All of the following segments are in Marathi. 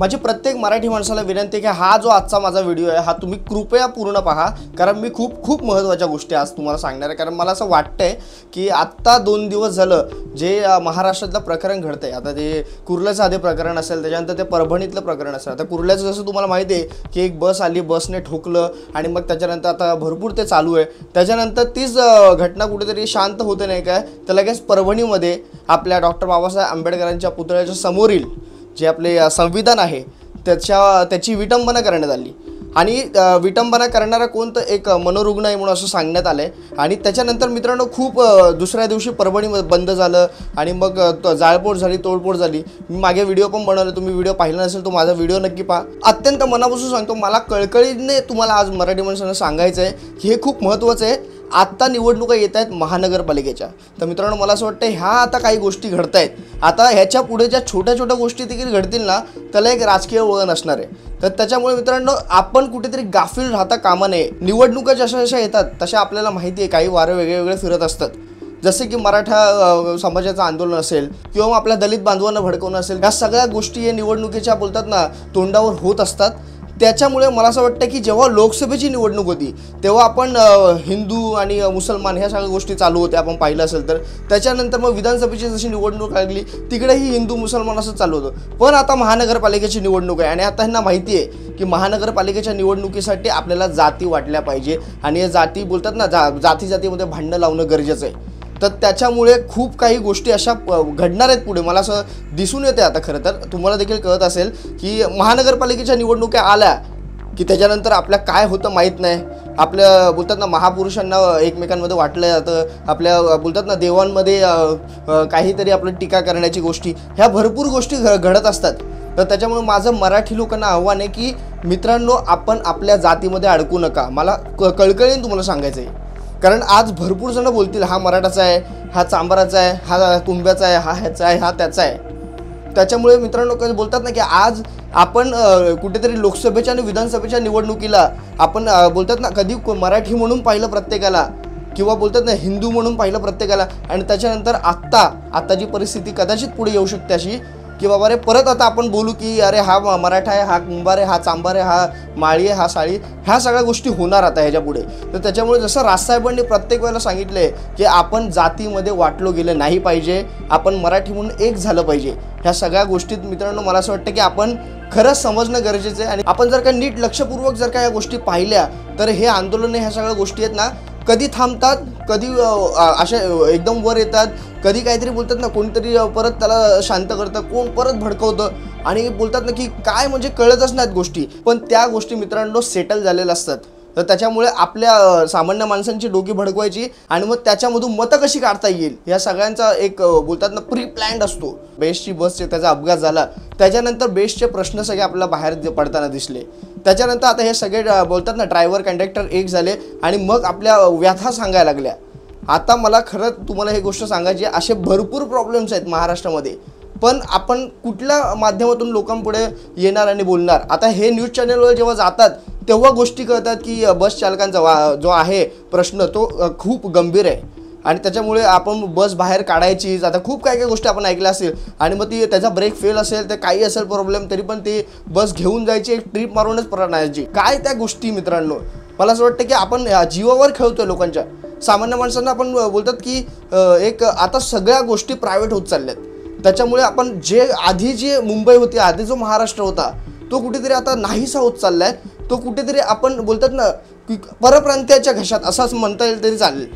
माझी प्रत्येक मराठी माणसाला विनंती आहे की हा जो आजचा माझा व्हिडिओ आहे हा तुम्ही कृपया पूर्ण पहा, कारण मी खूप महत्त्वाच्या गोष्टी आज तुम्हाला सांगणार आहे। कारण मला असं वाटतंय की आत्ता 2 दिवस झालं जे महाराष्ट्रातलं प्रकरण घडतंय, आता ते कुर्ल्याचं आधी प्रकरण असेल, त्याच्यानंतर ते परभणीतलं प्रकरण असेल। आता कुर्ल्याचं जसं तुम्हाला माहिती आहे की एक बस आली, बसने ठोकलं आणि मग त्याच्यानंतर आता भरपूर ते चालू आहे। त्याच्यानंतर तीच घटना कुठेतरी शांत होते नाही काय, तर लगेच परभणीमध्ये आपल्या डॉक्टर बाबासाहेब आंबेडकरांच्या पुतळ्याच्या समोरील जे आपले संविधान आहे त्याची विटंबना करण्यात आली आणि विटंबना करणारा कोण तर एक मनोरुग्ण आहे म्हणून असं सांगण्यात आलं आहे। आणि त्याच्यानंतर मित्रांनो खूप दुसऱ्या दिवशी परभणी बंद झालं आणि मग जाळपोळ झाली, तोडफोड झाली। मी मागे व्हिडिओ पण बनवले, तुम्ही व्हिडिओ पाहिला नसेल तो माझा व्हिडिओ नक्की पहा। अत्यंत मनापासून सांगतो, मला कळकळीने तुम्हाला आज मराठी माणसांना सांगायचं आहे की हे खूप महत्त्वाचं आहे। आत्ता निवडणुका येत आहेत महानगरपालिकेच्या, तर मित्रांनो मला असं वाटतं ह्या आता काही गोष्टी घडत आहेत, आता ह्याच्या पुढे ज्या छोट्या गोष्टी देखील घडतील ना त्याला एक राजकीय वळण असणार आहे। तर त्याच्यामुळे मित्रांनो आपण कुठेतरी गाफील राहता कामा नये। निवडणुका जशा येतात तशा आपल्याला माहिती आहे काही वारे वेगळे फिरत असतात, जसे की मराठा समाजाचं आंदोलन असेल किंवा आपल्या दलित बांधवांना भडकवणं असेल, ह्या सगळ्या गोष्टी या निवडणुकीच्या बोलतात ना तोंडावर होत असतात। त्याच्यामुळे मला असं वाटतं की जेव्हा लोकसभेची निवडणूक होती तेव्हा आपण हिंदू आणि मुसलमान ह्या सगळ्या गोष्टी चालू होत्या, आपण पाहिलं असेल तर। त्याच्यानंतर मग विधानसभेची जशी निवडणूक लागली तिकडेही हिंदू मुसलमान असं चालू होतं। पण आता महानगरपालिकेची निवडणूक आहे आणि आता ह्यांना माहिती आहे की महानगरपालिकेच्या निवडणुकीसाठी आपल्याला जाती वाटल्या पाहिजे आणि या जाती बोलतात ना जातीमध्ये भांडणं लावणं गरजेचं आहे। तर त्याच्यामुळे खूप काही गोष्टी अशा घडणार आहेत पुढे, मला असं दिसून येते। आता खरं तर तुम्हाला देखील कळत असेल की महानगरपालिकेच्या निवडणुका आल्या की त्याच्यानंतर आपल्या काय होतं माहीत नाही। आपल्या बोलतात ना महापुरुषांना एकमेकांमध्ये वाटलं जातं, आपल्या बोलतात ना देवांमध्ये काहीतरी आपलं टीका करण्याची गोष्टी, ह्या भरपूर गोष्टी घडत असतात। तर त्याच्यामुळे माझं मराठी लोकांना आव्हान आहे की मित्रांनो आपण आपल्या जातीमध्ये अडकू नका। मला कळकळीने तुम्हाला सांगायचं आहे, कारण आज भरपूर जण बोलतील हा मराठाचा आहे, हा चांबाराचा आहे, हा कुंभ्याचा आहे, हा ह्याचा आहे, हा त्याचा आहे। त्याच्यामुळे मित्रांनो कधी बोलतात ना की आज आपण कुठेतरी लोकसभेच्या आणि विधानसभेच्या निवडणुकीला आपण बोलतात ना कधी मराठी म्हणून पाहिलं प्रत्येकाला किंवा बोलतात ना हिंदू म्हणून पाहिलं प्रत्येकाला, आणि त्याच्यानंतर आत्ताची परिस्थिती कदाचित पुढे येऊ शकते अशी की बाबा रे परत आता आपण बोलू की अरे हा मराठा आहे, हा कुंभार आहे, हा चांबार आहे, हा माळी आहे, हा साळी, ह्या सगळ्या गोष्टी होणार आता ह्याच्या पुढे। तर त्याच्यामुळे जसं राजसाहेबांनी प्रत्येक वेळेला सांगितलं आहे की आपण जातीमध्ये वाटलो गेलं नाही पाहिजे, आपण मराठी म्हणून एक झालं पाहिजे। ह्या सगळ्या गोष्टीत मित्रांनो मला असं वाटतं की आपण खरंच समजणं गरजेचं आहे। आणि आपण जर का नीट लक्षपूर्वक जर का या गोष्टी पाहिल्या तर हे आंदोलन ह्या सगळ्या गोष्टी आहेत ना कधी थांबतात, कधी अशा एकदम वर येतात, कधी काहीतरी बोलतात ना कोणतरी परत त्याला शांत करतं, कोण परत भडकवतं आणि बोलतात ना की काय म्हणजे कळतच नाहीत गोष्टी, पण त्या गोष्टी मित्रांनो सेटल झालेल्या असतात। तर त्याच्यामुळे आपल्या सामान्य माणसांची डोकी भडकवायची आणि मग त्याच्यामधून मतं कशी काढता येईल या सगळ्यांचा एक बोलतात ना प्री प्लॅन्ड असतो। बेस्टची बसचे त्याचा अपघात झाला, त्याच्यानंतर बेस्टचे प्रश्न सगळे आपल्याला बाहेर पडताना दिसले। त्याच्यानंतर आता हे सगळे बोलतात ना ड्रायव्हर कंडक्टर एक झाले आणि मग आपल्या व्यथा सांगायला लागल्या। आता मला खरं तुम्हाला ही गोष्ट सांगायची, असे भरपूर प्रॉब्लेम्स आहेत महाराष्ट्रामध्ये, पण आपण कुठल्या माध्यमातून लोकांपुढे येणार आणि बोलणार। आता हे न्यूज चॅनलवर जेव्हा जातात तेव्हा गोष्टी कळतात की बस चालकांचा जो आहे प्रश्न तो खूप गंभीर आहे आणि त्याच्यामुळे आपण बस बाहेर काढायची, आता खूप काही गोष्टी आपण ऐकल्या असेल आणि मग ती त्याचा ब्रेक फेल असेल तर काही असेल प्रॉब्लेम तरी पण ती बस घेऊन जायची, एक ट्रिप मारूनच परत आणायची। काय त्या गोष्टी मित्रांनो, मला असं वाटतं की आपण जीवावर खेळतोय लोकांच्या, सामान्य माणसांना। आपण बोलतात की एक आता सगळ्या गोष्टी प्रायव्हेट होत चालल्यात। त्याच्यामुळे आपण जी मुंबई होती, आधी जो महाराष्ट्र होता तो कुठेतरी आता नाहीसा होत चाललाय। तो कुठेतरी आपण बोलतात ना की परप्रांतीयाच्या घशात असंच म्हणता येईल तरी चालेल,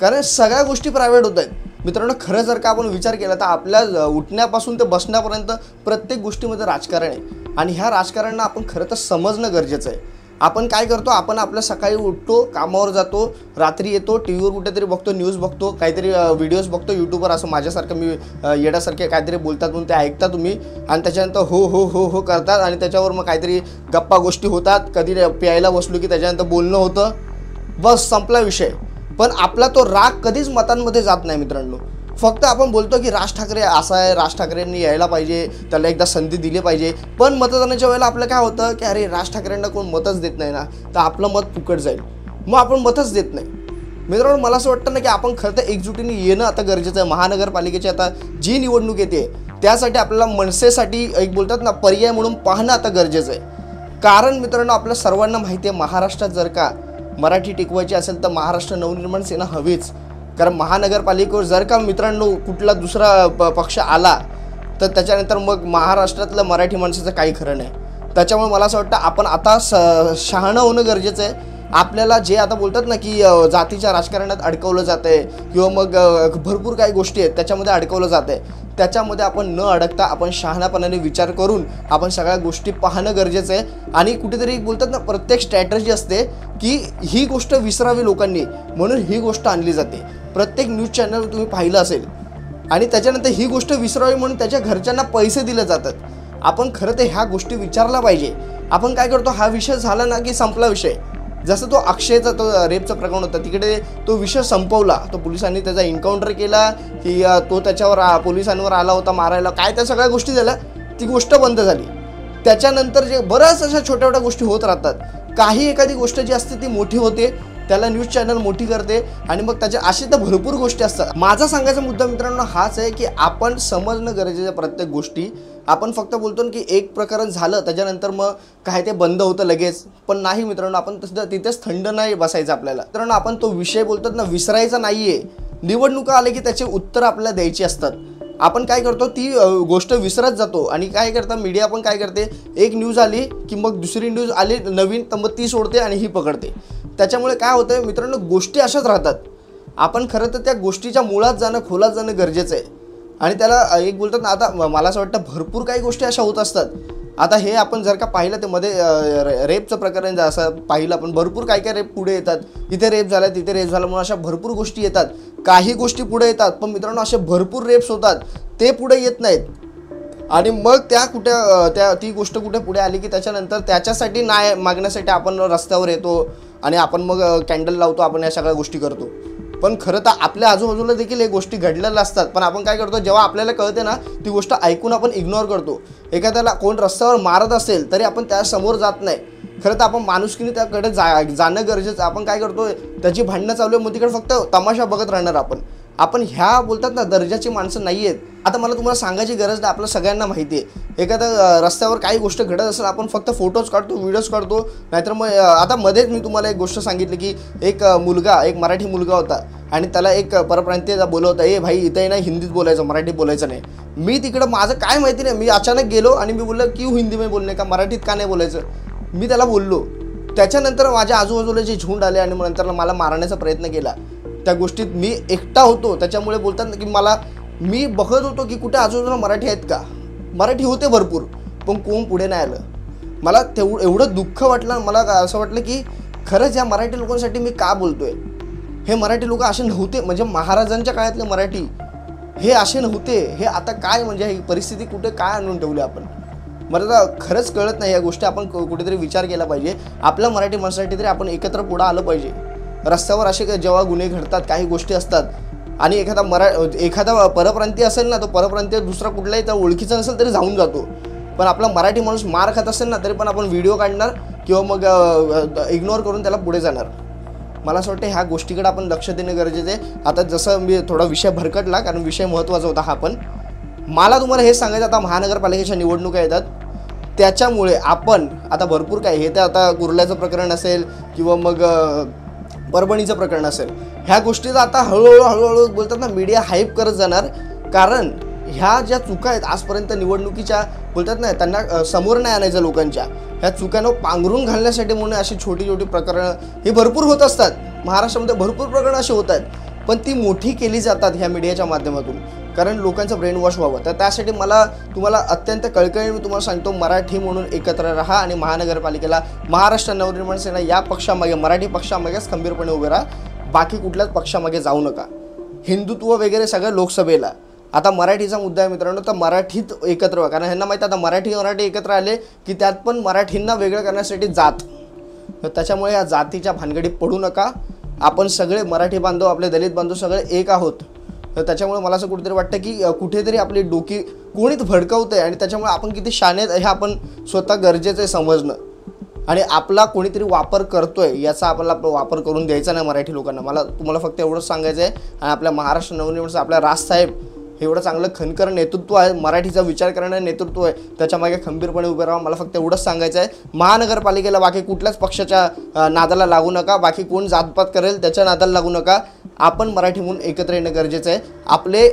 कारण सगळ्या गोष्टी प्रायव्हेट होत आहेत। मित्रांनो खरं जर का आपण विचार केला तर आपल्या उठण्यापासून ते बसण्यापर्यंत प्रत्येक गोष्टीमध्ये राजकारण आहे आणि ह्या राजकारणाला आपण खरं तर समजणं गरजेचं आहे। आपण काय करतो, आपण आपल्या सकाळी उठतो, कामावर जातो, रात्री येतो, टी व्हीवर कुठेतरी बघतो, न्यूज बघतो, काहीतरी व्हिडिओज बघतो यूट्यूबवर, असं माझ्यासारखं मी येण्यासारखे काहीतरी बोलतात म्हणून ते ऐकता तुम्ही आणि त्याच्यानंतर हो हो हो हो करतात आणि त्याच्यावर मग काहीतरी गप्पा गोष्टी होतात, कधी प्यायला बसलो की त्याच्यानंतर बोलणं होतं, बस संपला विषय। पण आपला तो राग कधीच मतांमध्ये जात नाही मित्रांनो। फक्त आपण बोलतो की राज ठाकरे असा आहे, राज ठाकरेंनी यायला पाहिजे, त्याला एकदा संधी दिली पाहिजे, पण मतदानाच्या वेळेला आपलं काय होतं की अरे राज ठाकरेंना कोण मतच देत नाही ना, तर आपलं मत फुकट जाईल, मग आपण मतच देत नाही। मित्रांनो मला असं वाटतं ना की आपण खरं तर एकजुटीने येणं आता गरजेचं आहे। महानगरपालिकेची आता जी निवडणूक येते त्यासाठी आपल्याला मनसेसाठी एक बोलतात ना पर्याय म्हणून पाहणं आता गरजेचं आहे. कारण मित्रांनो आपल्या सर्वांना माहिती आहे महाराष्ट्रात जर का मराठी टिकवायची असेल तर महाराष्ट्र नवनिर्माण सेना हवीच. कारण महानगरपालिकेवर जर का मित्रांनो कुठला दुसरा पक्ष आला तर त्याच्यानंतर मग महाराष्ट्रातलं मराठी माणसाचं काही खरं नाही. त्याच्यामुळे मला असं वाटतं आपण आता शहाणं होणं गरजेचं आहे. आपल्याला जे आता बोलतात ना की जातीच्या राजकारणात अडकवलं जातं आहे किंवा मग भरपूर काही गोष्टी आहेत त्याच्यामध्ये अडकवलं जातं आहे, त्याच्यामध्ये आपण न अडकता आपण शहाणापणाने विचार करून आपण सगळ्या गोष्टी पाहणं गरजेचं आहे. आणि कुठेतरी बोलतात ना प्रत्येक स्ट्रॅटर्जी असते की ही गोष्ट विसरावी लोकांनी म्हणून ही गोष्ट आणली जाते. प्रत्येक न्यूज चॅनल तुम्ही पाहिलं असेल आणि त्याच्यानंतर ही गोष्ट विसरावी म्हणून त्याच्या घरच्यांना पैसे दिले जातात. आपण खरं तर ह्या गोष्टी विचारला पाहिजे. आपण काय करतो, हा विषय झाला ना की संपला विषय. जसं तो अक्षयचा तो रेपचं प्रकरण होता तिकडे तो विषय संपवला, तो पोलिसांनी त्याचा एन्काउंटर केला की तो त्याच्यावर पोलिसांवर आला होता मारायला, काय त्या सगळ्या गोष्टी झाल्या, ती गोष्ट बंद झाली. त्याच्यानंतर जे बऱ्याच अशा छोट्या छोट्या गोष्टी होत राहतात. काही एखादी गोष्ट जी असते ती मोठी होते, त्याला न्यूज चॅनल मोठी करते आणि मग त्याच्या अशी तर भरपूर गोष्टी असतात. माझा सांगायचा मुद्दा मित्रांनो हाच आहे की आपण समजणं गरजेचं आहे प्रत्येक गोष्टी. आपण फक्त बोलतो की एक प्रकरण झालं त्याच्यानंतर मग काय ते बंद होतं लगेच, पण नाही मित्रांनो. आपण तिथेच थंड नाही बसायचं आपल्याला. मित्रांनो आपण तो विषय बोलतात ना विसरायचा नाहीये. निवडणुका आले की त्याचे उत्तर आपल्याला द्यायची असतात. आपण काय करतो ती गोष्ट विसरत जातो आणि काय करता मीडिया पण काय करते, एक न्यूज आली की मग दुसरी न्यूज आली नवीन तर मग ती सोडते आणि ही पकडते. त्याच्यामुळे काय होतं मित्रांनो गोष्टी अशाच राहतात. आपण खरं तर त्या गोष्टीच्या मुळात जाणं खोलात जाणं गरजेचं आहे. आणि त्याला एक बोलतात ना आता मला असं वाटतं भरपूर काही गोष्टी अशा होत असतात. आता हे आपण जर का पाहिलं ते मध्ये रेपचं प्रकरण असं पाहिलं आपण, भरपूर काय काय रेप पुढे येतात. इथे रेप झाला तिथे रेप झाला म्हणून अशा भरपूर गोष्टी येतात. काही गोष्टी पुढे येतात पण मित्रांनो असे भरपूर रेप्स होतात ते पुढे येत नाहीत. आणि मग ती गोष्ट कुठे पुढे आली की त्याच्यानंतर त्याच्यासाठी न्याय मागण्यासाठी आपण रस्त्यावर येतो आणि आपण मग कॅन्डल लावतो, आपण या सगळ्या गोष्टी करतो. पण खरं तर आपल्या आजूबाजूला देखील हे गोष्टी घडलेल्या असतात. पण आपण काय करतो, जेव्हा आपल्याला कळते ना ती गोष्ट ऐकून आपण इग्नोर करतो. एखाद्याला कोण रस्त्यावर मारत असेल तरी आपण त्यासमोर जात नाही. खरं तर आपण माणुसकीने त्याकडे जाणं गरजेचं. आपण काय करतो, त्याची भांडणं चालू आहे मग तिकडे फक्त तमाशा बघत राहणार आपण ह्या बोलतात ना दर्जाची माणसं नाही आहेत. आता मला तुम्हाला सांगायची गरज नाही, आपल्या सगळ्यांना माहिती आहे. एखाद्या रस्त्यावर काही गोष्ट घडत असेल आपण फक्त फोटोज काढतो, व्हिडिओज काढतो. नाहीतर मग आता मध्येच मी तुम्हाला एक गोष्ट सांगितली की एक मराठी मुलगा होता आणि त्याला एक परप्रांतीय बोलवता, ए भाई इथे नाही हिंदीत बोलायचं, मराठीत बोलायचं नाही. मी तिकडं माझं काय माहिती नाही, मी अचानक गेलो आणि मी बोललो क्यों हिंदी में बोलणे का, मराठीत का नाही बोलायचं, मी त्याला बोललो. त्याच्यानंतर माझ्या आजूबाजूला जे झुंड आले आणि नंतर मला मारण्याचा प्रयत्न केला. त्या गोष्टीत मी एकटा होतो त्याच्यामुळे बोलतात ना की मी बघत होतो की कुठे आजूबाजूला मराठी आहेत का. मराठी होते भरपूर पण कोण पुढे नाही आलं. मला एवढं दुःख वाटलं. मला असं वाटलं की खरंच या मराठी लोकांसाठी मी का बोलतोय. हे मराठी लोक असे नव्हते, म्हणजे महाराजांच्या काळातले मराठी हे असे नव्हते. हे आता काय म्हणजे ही परिस्थिती कुठे काय आणून ठेवली आपण. मला खरंच कळत नाही. या गोष्टी आपण कुठेतरी विचार केला पाहिजे. आपल्या मराठी माणसासाठी तरी आपण एकत्र पुढं आलं पाहिजे. रस्त्यावर असे जेव्हा गुन्हे घडतात काही गोष्टी असतात आणि एखादा परप्रांतीय असेल ना, तो परप्रांतीय दुसरा कुठलाही त्या ओळखीचा नसेल तरी जाऊन जातो. पण आपला मराठी माणूस मार खात असेल ना तरी पण आपण व्हिडिओ काढणार किंवा मग इग्नोर करून त्याला पुढे जाणार. मला असं वाटतं ह्या गोष्टीकडे आपण लक्ष देणं गरजेचं आहे. आता जसं मी थोडा विषय भरकटला कारण विषय महत्त्वाचा होता हा, पण मला तुम्हाला हे सांगायचं आता महानगरपालिकेच्या निवडणुका येतात त्याच्यामुळे आपण आता भरपूर काय हे तर आता कुर्ल्याचं प्रकरण असेल किंवा मग परभणीचं प्रकरण असेल, ह्या गोष्टीचं आता हळूहळू बोलतात ना मीडिया हाईप करत जाणार. कारण ह्या ज्या चुका आहेत आजपर्यंत निवडणुकीच्या बोलतात ना त्यांना समोर नाही आणायचं लोकांच्या, ह्या चुकांना पांघरून घालण्यासाठी म्हणून अशी छोटी छोटी प्रकरणं ही भरपूर होत असतात. महाराष्ट्रामध्ये भरपूर प्रकरणं अशी होत आहेत पण ती मोठी केली जातात ह्या मीडियाच्या माध्यमातून कारण लोकांचं ब्रेन वॉश व्हावं. तर त्यासाठी तुम्हाला अत्यंत कळकळीने मी तुम्हाला सांगतो, मराठी म्हणून एकत्र राहा आणि महानगरपालिकेला महाराष्ट्र नवनिर्माण सेना या पक्षामागे मराठी पक्षामागेच खंबीरपणे उभे राहा. बाकी कुठल्याच पक्षामागे जाऊ नका. हिंदुत्व वगैरे सगळं लोकसभेला. आता मराठीचा मुद्दा आहे मित्रांनो, तर मराठीत एकत्र व्हा. कारण ह्यांना माहिती आता मराठी एकत्र आले की त्यात पण मराठींना वेगळं करण्यासाठी जात. तर त्याच्यामुळे या जातीच्या भानगडीत पडू नका. आपण सगळे मराठी बांधव आपले दलित बांधव सगळे एक आहोत. तर त्याच्यामुळे मला असं कुठेतरी वाटतं की कुठेतरी आपली डोकी कोणीच भडकवतं आहे आणि त्याच्यामुळे आपण किती शाणे हे आपण स्वतः गरजेचं आहे समजणं. आणि आपला कोणीतरी वापर करतोय याचा आपल्याला वापर करून द्यायचा नाही मराठी लोकांना. मला तुम्हाला फक्त एवढंच सांगायचं आहे. आणि आपल्या महाराष्ट्र नवनिर्माण आपल्या राजसाहेब एवढं चांगलं खणकर नेतृत्व आहे, मराठीचा विचार करणारं नेतृत्व आहे, त्याच्या मागे खंबीरपणे उभे राहा. मला फक्त एवढंच सांगायचं आहे, महानगरपालिकेला बाकी कुठल्याच पक्षाच्या नादाला लागू नका, बाकी कोण जातपात करेल त्याच्या नादाला लागू नका. आपण मराठी म्हणून एकत्र येणं गरजेचं आहे. आपले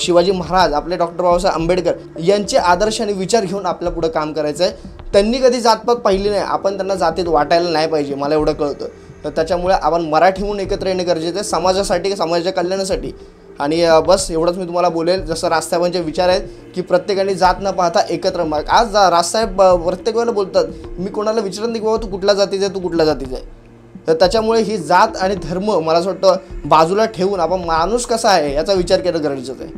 शिवाजी महाराज, आपले डॉक्टर बाबासाहेब आंबेडकर यांचे आदर्श आणि विचार घेऊन आपल्या पुढं काम करायचं आहे. त्यांनी कधी जातपात पाहिली नाही, आपण त्यांना जातीत वाटायला नाही पाहिजे, मला एवढं कळतं. तर त्याच्यामुळे आपण मराठी म्हणून एकत्र येणं गरजेचं आहे, समाजासाठी, समाजाच्या कल्याणासाठी. आणि बस एवढंच मी तुम्हाला बोलेल. जसं राजसाहेबांचे विचार आहेत की प्रत्येकाने जात न पाहता एकत्र. आज राजसाहेब प्रत्येक वेळेला बोलतात, मी कोणाला विचारत नाही की बाबा तू कुठल्या जातीचा आहे, तू कुठल्या जातीचा आहे. तर त्याच्यामुळे ही जात आणि धर्म मला असं वाटतं बाजूला ठेवून आपण माणूस कसा आहे याचा विचार केलं गरजेचं आहे.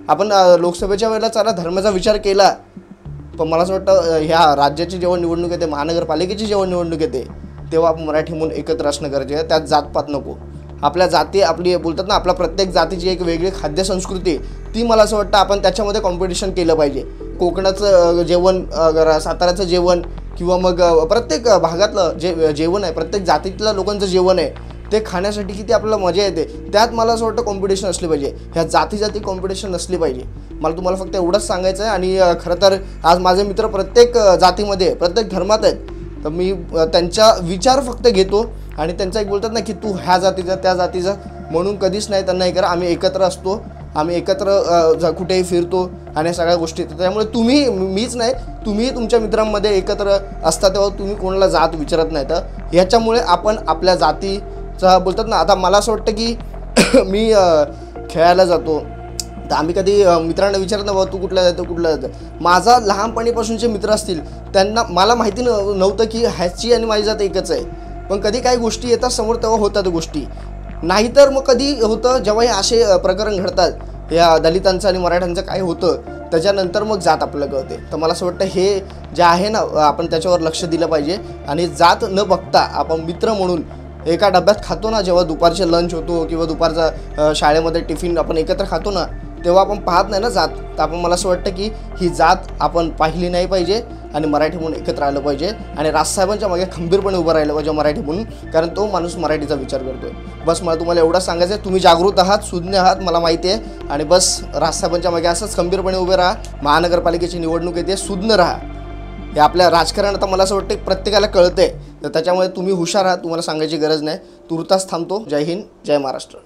आपण लोकसभेच्या वेळेला चला धर्माचा विचार केला, पण मला असं वाटतं ह्या राज्याची जेव्हा निवडणूक येते, महानगरपालिकेची जेव्हा निवडणूक येते, तेव्हा आपण मराठी म्हणून एकत्र असणं गरजेचं आहे. त्यात जातपात नको. आपल्या जाती, आपली बोलतात ना, आपल्या प्रत्येक जातीची एक वेगळी खाद्य संस्कृती, ती मला असं वाटतं आपण त्याच्यामध्ये कॉम्पिटिशन केलं पाहिजे. कोकणाचं जेवण, साताऱ्याचं जेवण किंवा मग प्रत्येक भागातलं जे जेवण आहे, प्रत्येक जातीतल्या लोकांचं जेवण आहे, ते खाण्यासाठी किती आपल्याला मजा येते. त्यात मला असं वाटतं कॉम्पिटिशन असली पाहिजे, ह्या जाती कॉम्पिटिशन नसली पाहिजे. मला तुम्हाला फक्त एवढंच सांगायचं आहे. आणि खरं तर आज माझे मित्र प्रत्येक जातीमध्ये, प्रत्येक धर्मात आहेत, तर मी त्यांचा विचार फक्त घेतो आणि त्यांचा एक बोलतात ना की तू ह्या जातीचा त्या जातीचा म्हणून कधीच नाही त्यांना हे करा. आम्ही एकत्र असतो, आम्ही एकत्र कुठेही फिरतो आणि सगळ्या गोष्टी. त्यामुळे तुम्ही, मीच नाही, तुम्ही तुमच्या मित्रांमध्ये एकत्र असता तेव्हा तुम्ही कोणाला जात विचारत नाही. तर ह्याच्यामुळे आपण आपल्या जातीचा बोलतात ना, आता मला असं वाटतं की मी खेळायला जातो तर आम्ही कधी मित्रांना विचारत नाही बाबा तू कुठला जातो कुठला जातं. माझा लहानपणीपासूनचे मित्र असतील त्यांना मला माहिती नव्हतं की ह्याची आणि माझी जात एकच आहे. पण कधी काही गोष्टी येतात समोर तेव्हा होतात गोष्टी. नाहीतर मग कधी होतं जेव्हा हे असे प्रकरण घडतात, या दलितांचं आणि मराठ्यांचं काय होतं, त्याच्यानंतर मग जात आपल्याला कळते. तर मला असं वाटतं हे जे आहे ना, आपण त्याच्यावर लक्ष दिलं पाहिजे. आणि जात न बघता आपण मित्र म्हणून एका डब्यात खातो ना, जेव्हा दुपारचे लंच होतो किंवा दुपारचा शाळेमध्ये टिफिन आपण एकत्र खातो ना, तेव्हा आपण पाहत नाही ना जात. तर आपण, मला असं वाटतं की ही जात आपण पाहिली नाही पाहिजे आणि मराठी म्हणून एकत्र आलं पाहिजे. आणि राजसाहेबांच्या मागे खंबीरपणे उभं राहिलं पाहिजे मराठी म्हणून, कारण तो माणूस मराठीचा विचार करतोय. बस मला तुम्हाला एवढंच सांगायचं आहे, तुम्ही जागृत आहात, सुज्ञ आहात, मला माहिती आहे. आणि बस राजसाहेबांच्या मागे असंच खंबीरपणे उभे राहा. महानगरपालिकेची निवडणूक येते, सुज्ञ राहा. हे आपल्या राजकारण आता मला असं वाटतं प्रत्येकाला कळतंय. तर त्याच्यामुळे तुम्ही हुशार आहात, तुम्हाला सांगायची गरज नाही. तुर्तास थांबतो. जय हिंद, जय महाराष्ट्र.